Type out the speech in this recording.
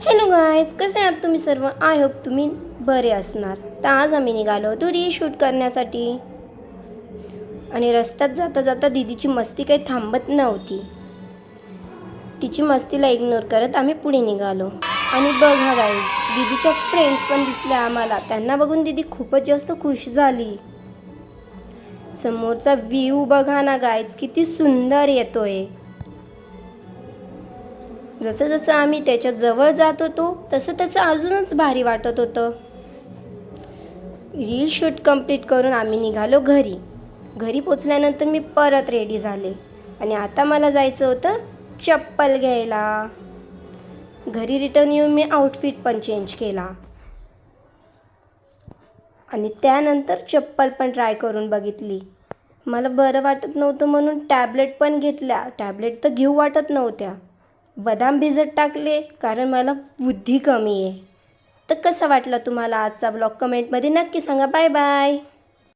Hello guys, कसे आहात तुम्ही सर्व? आय होप तुम्ही बरे असणार. तर आज आम्ही निघालो होतो शूट करण्यासाठी आणि रस्त्यात जाता जाता दीदीची मस्ती काही थांबत नव्हती. तिची मस्तीला इग्नोर करत आम्ही पुढे निघालो. आणि बघा गाईज, दीदीच्या फ्रेंड्स पण दिसल्या आम्हाला. त्यांना बघून दीदी खूपच जास्त खुश झाली. समोरचा व्ह्यू बघा ना गाईज, किती सुंदर येतोय. जसं जसं आम्ही त्याच्या जवळ जात होतो तसं तसं अजूनच भारी वाटत होतं. रील शूट कंप्लीट करून आम्ही निघालो घरी. घरी पोचल्यानंतर मी परत रेडी झाले आणि आता मला जायचं होतं चप्पल घ्यायला. घरी रिटर्न येऊन मी आउटफिट पण चेंज केला आणि त्यानंतर चप्पल पण ट्राय करून बघितली. मला बरं वाटत नव्हतं म्हणून टॅबलेट पण घेतल्या. टॅबलेट तर घेऊ वाटत नव्हत्या. बदाम भिजत टाकले कारण मला बुद्धी कमी आहे. तर कसा वाटला तुम्हाला आजचा ब्लॉग? कमेंटमध्ये नक्की सांगा. Bye bye.